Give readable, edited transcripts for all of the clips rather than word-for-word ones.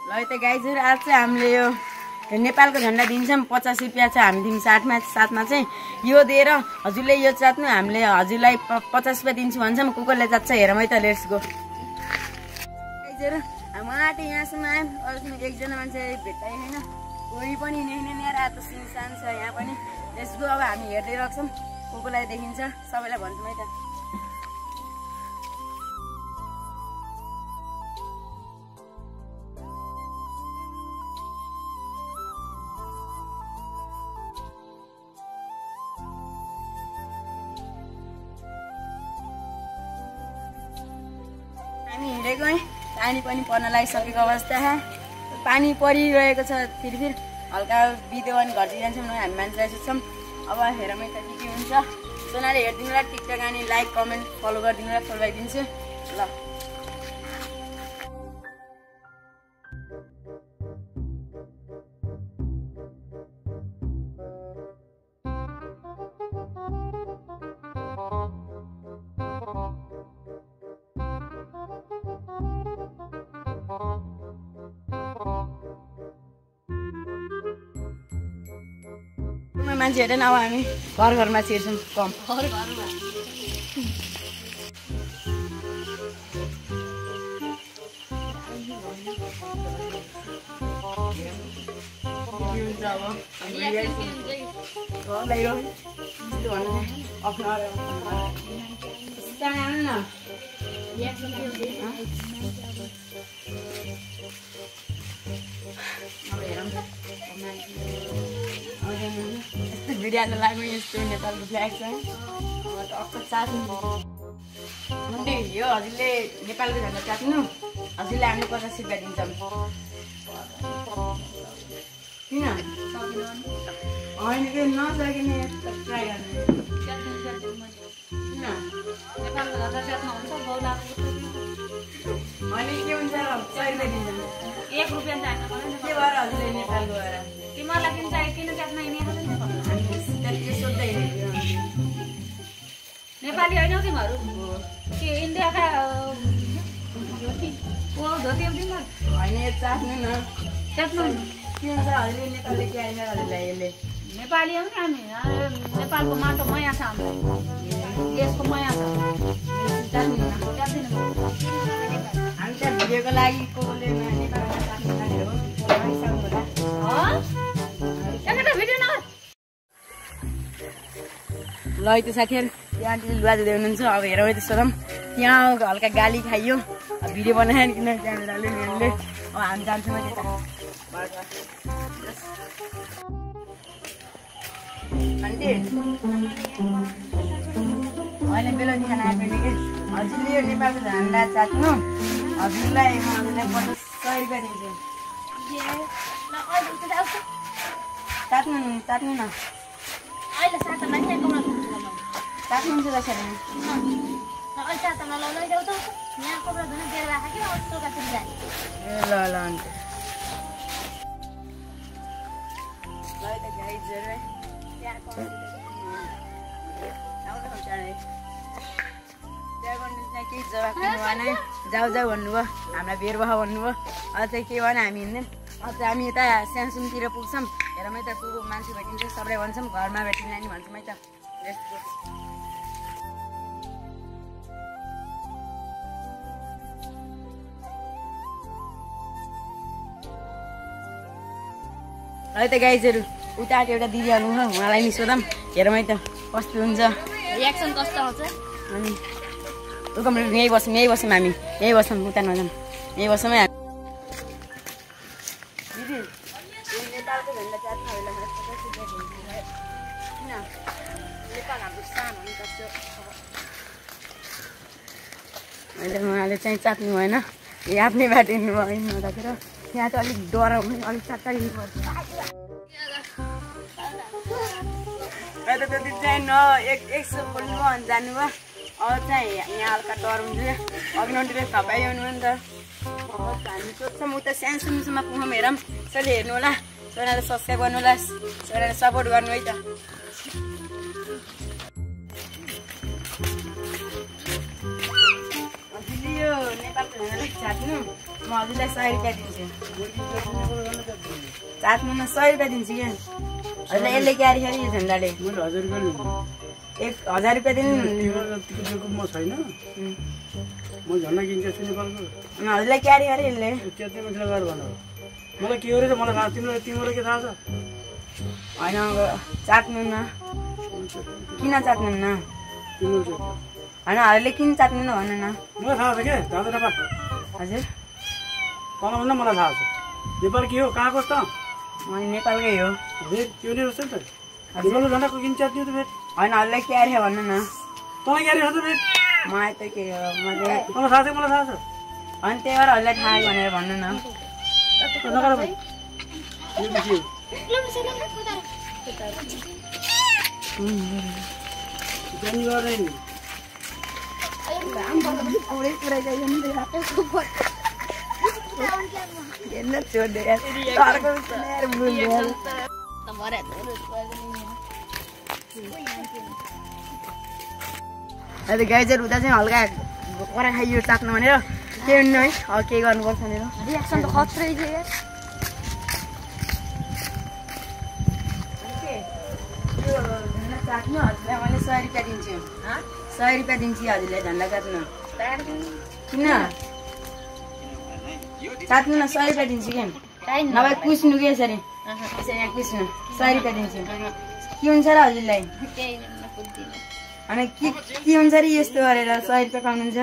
ल त गाइजहरु आज चाहिँ हामीले यो नेपालको झन्डा दिन्छौँ 50 रुपैयाँ छ हामी दिन्छ 7मा चाहिँ यो दिएर हजुरले यो चाट्नु हामीले हजुरलाई 50 रुपैयाँ दिन्छु भन्छौँ कुकुरले चाट्छ हेरौँ है त लेट्स गो गाइजहरु हामी यहाँसम्म आयौँ अरूसँग एकजना मान्छे भेट्दै हैन कोही पनि नेर आत सिनसान छ यहाँ पनि लेट्स गो अब हामी हेर्दै राख्छौँ कुकुरलाई देखिन्छ सबैलाई भन्छौँ है त हामी हिँडेको है पानी पनि पर्न लागिसकेको अवस्था है पानी परिरहेको छ फेरि हल्का भिडियो अनि घरतिर जान्छौँ हामी मान्छे आइसक्छौँ अब हेरौँ त के हुन्छ सोनाले हेरिदिनु होला टिकटक अनि लाइक कमेन्ट फलो गरिदिनु होला फलो गरिदिन्छु ल मान्छे हेर्दैन अब हामी घरमा छिर्छौँ कम भिडियो लाग्यो यस्तो नेपालको फ्ल्याग छ टक्क चाट्नु यो हजुरले नेपालको झन्डा चाट्नु हजुरले हामीले 50 रुपैयाँ दिन्छौँ किन होइन कि नसकिने ट्राई गर्ने किन नेपालको झन्डा चाट्नु हुन्छ होइन के हुन्छ 100 रुपैयाँ दिन्छौँ 1 रुपैयाँ चाट्नु पर्दैन के भएर हजुरले नेपालको भएर तिमीहरूलाई किन चाहियो किन चाट्न हिँडेको नेपाली होइन तिमीहरू के इन्डियाका धोती होइन चाट्नु न चाट्नु के हुन्छ हजुरले नेपालले के आएन हजुरलाई यसले नेपाली हो नि हामी नेपालको माटो माया छ हामीलाई देशको माया छ चाट्नु न चाट्दिनँ हामी त्यहाँ भिडियोको लागि कोले नेपालमा चाट्नु लाग्यो ल है त साथीहरू त्यहाँ लुगा धुँदै हुनुहुन्छ अब हेरौँ है त सोधौँ त्यहाँ हल्का गाली खाइयो भिडियो बनाएन किन क्यामेराले मेनले अब हामी जान्छौँ है त्यता आन्टी होइन बेलुकी खाना आइपुग्यो कि हजुरले यो नेपालको झन्डा चाट्नु हजुरलाई म हजुरलाई 100 रुपैयाँ दिन्छु चाट्नु न चाट्नुहुन्छ कसरी ल ल अन्त केही जवाब दिनु भएन जाऊ भन्नुभयो हामीलाई भेर भयो भन्नुभयो अझ चाहिँ के भएन हामी हिँड्दैन अझ हामी यता सानसुनतिर पुग्छौँ हेरौँ है त को मान्छे भेटिन्छ सबलाई भन्छौँ घरमा भेटिन्छ नि भन्छौँ है त है त गाइजहरु उता एउटा दिदी आउनुभयो उहाँलाई नि सोधौँ हेरौँ है त कस्तो हुन्छ रियाक्सन कस्तो आउँछ अनि यही बसौँ हामी यही बसौँ उता नजाउँ यही बसौँ है दिदी नेपालको झन्डा चाट्नु किन नेपाल हाम्रो सान हो नि अहिले उहाँले चाहिँ चाट्नु भएन आफ्नै बाटो हिँड्नु भयो हिँड्दाखेरि यहाँ त अलिक डराउनु अलिक चाट्टा हिँड्नुपर्छ त्यति चाहिँ एक बोल्नु भयो भने जानुभयो अब चाहिँ यहाँ हल्का डराउँछु अग्नौटीले थपाइआउनु भयो नि त हामी सोध्छौँ उता सानसुनसम्म पुगौँ हेरौँ यसैले हेर्नु होला छोराले सब्सक्राइब गर्नु होला छोराले सपोर्ट गर्नु है त यो नेपालको झन्डालाई चाट्नु म हजुरलाई 100 रुपैयाँ दिन्छु चाट्नुमा 100 रुपैयाँ दिन्छु क्या हजुरलाई यसले क्यारी खाने यो झन्डाले मैले 1000 रुपैयाँ लिन्छु 1000 रुपैयाँ दिनु म छैन म झन्डा किन्छ छु नेपालको हजुरलाई क्यारी गरे यसले त्यति मान्छे गरेर भन मलाई के हो रे मलाई थाहा तिमीलाई के थाहा छ होइन चाट्नु न किन चाट्नु न तिमीले होइन हजुरले किन चाट्नु न भन्नु न मलाई थाहा छ के थाहा छ नेपाल हजुर तँलाई भन्दा मलाई थाहा छ नेपाल के हो कहाँको त म नेपालकै हो भेट त्यो नै रहेछ नि त नेपालको झन्डाको किन चाट्ने त भेट होइन हजुरलाई क्यारी भन्नु न तँलाई क्यारी छ त भेट मलाई त के हो मैले मलाई थाहा छ मलाई थाहा छ अनि त्यही भएर हजुरलाई थाहा भनेर भन्नु न नगर भाइ यो बिसी जानी गर्ने नि गाइजर हुँदा चाहिँ हल्का करा खाइयो चाट्नु भनेर के हुनु है अब के गर्नुपर्छ भनेर रियाक्सन त खत्रै छ यार चाट्नु हजुरलाई मैले 100 रुपैयाँ दिन्छु 100 रुपैयाँ दिन्छु हजुरलाई झन्डा चाट्नु किन चाट्नु न 100 रुपैयाँ दिन्छु कि नभए कुस्नु कि यसरी यहाँ कुस्नु 100 रुपैयाँ दिन्छु के हुन्छ र हजुरलाई अनि के हुन्छ र यस्तो गरेर 100 रुपैयाँ पाउनुहुन्छ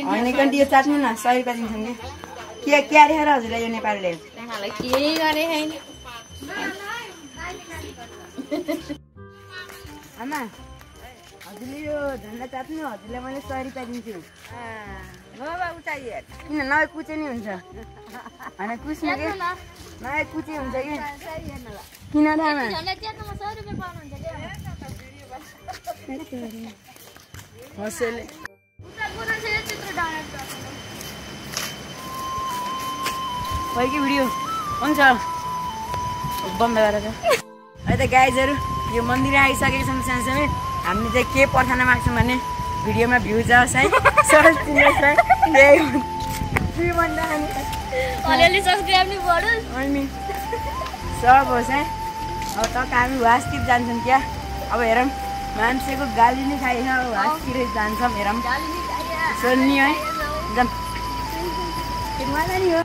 होइन कति यो चाट्नु न 100 रुपैयाँ दिन्छौँ कि के अरे हजुरलाई यो नेपालले आमा हजुरले यो झन्डा चाट्नु हजुरलाई मैले 100 रुपैयाँ दिन्छु किन नभए कुचे नि हुन्छ होइन कुच्नु कि नभए कुचे हुन्छ कि किन थाहामा हँसले भयो कि भिडियो हुन्छ बन्द गरेर है त गाइजहरू यो मन्दिर आइसकेको छौँ सानसानो हामीले चाहिँ के पठाउन माग्छौँ भने भिडियोमा भ्यू जाओस् है अलिअलि सब्सक्राइब नि बढोस् अनि सब होस् है अब त हामी वासतिर जान्छौँ क्या अब हेरौँ मान्छेको गाली नै खाइन्छ अब वासतिर जान्छौँ हेरौँ सोध्ने है एकदम नि हो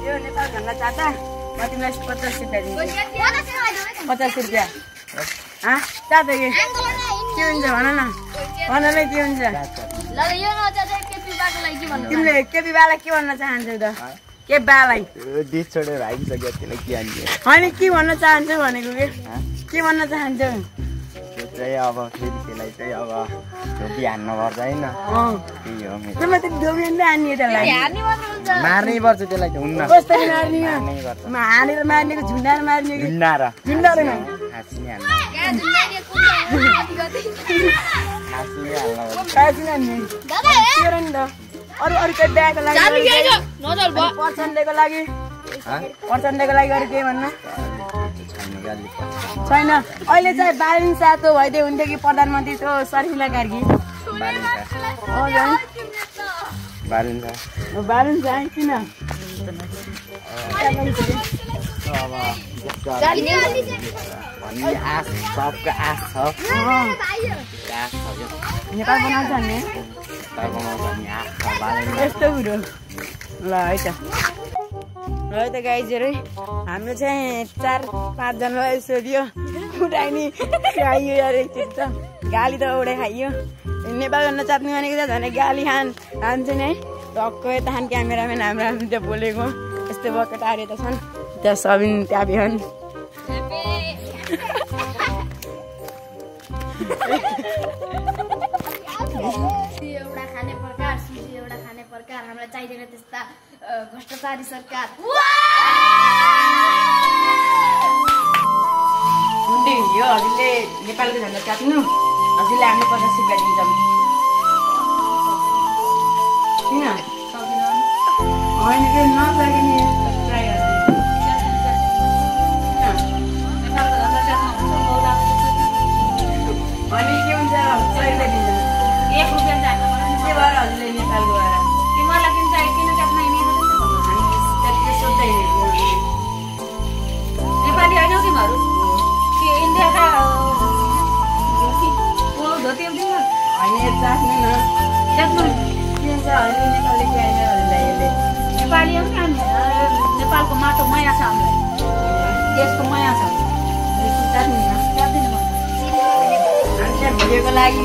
यो नेपाल झन्डा चाटा म तिमीलाई 50 रुपैयाँ दिन्छु 50 रुपैयाँ चाटा के हुन्छ भन न भन्नलाई के हुन्छ तिमीले केपी बालाई के भन्न चाहन्छौ त के बालाई देश छोडेर आइसक्यो त्यसलाई के हान्ने होइन के भन्न चाहन्छौ भनेको के भन्न चाहन्छौ चाहिँ अब फेरि त्यसलाई चाहिँ अब धोबी हान्न पर्छ होइन त्यही हो तिमीलाई त धोबी हान्ने त्यसलाई मार्नै पर्छ त्यसलाई त हुन्न कसरी मार्ने हानेर मार्नेको झुन्डाएर मार्ने झुन्डा र झुन्डाहरूमा हाँस्ने हान्न अरू अरू के बिहाको लागि प्रचण्डको लागि अरू के भन्नु छैन अहिले चाहिँ बालिन सातो भइदियो हुन्थ्यो कि प्रधानमन्त्री त्यो सर्मिला कार्की बालिन छ किन सबको आश छ नेपाल बनाउँछ नि यस्तो कुरो ल है त है त गाइजहरू हाम्रो चाहिँ 4-5 जनालाई सोधियो उठाइनी खाइयो यार एकचोटि त गाली त उडे खाइयो नेपाल भन्न चाट्नु भनेको त झन् गाली खान्छ नि है टक्क यता खान क्यामेराम्यान हाम्रो हामी त्यो बोलेको यस्तो बकेटाहरू त छन् त्यहाँ सबिन त्यहाँ बिहान सरकार, हामीलाई चाहिँदैन त्यस्ता भ्रष्टाचारी सरकार। यो हजुरले नेपालको झन्डा काट्नु, हजुरले हामीले 50 रुपियाँ दिन्छौँ। किन होइन के नलागे नि ट्राई गर्नु अनि के हुन्छ सहीले दिन्छ 1 रुपियाँ चाहिन्छ मलाई के भएर हजुरले नेपाल गएर तिमीलाई किन चाहियो किन काट्न नि हामी त्यति सोच्दै नेपाली होइन तिमीहरू के इन्डियाका धोती होइन चाख्नु न चाख्नु के हुन्छ अहिले नेपाली के होइन हजुरलाई नेपाली पनि नेपालको माटो माया छ हामीलाई देशको माया छ चाख्नु न भिडियोको लागि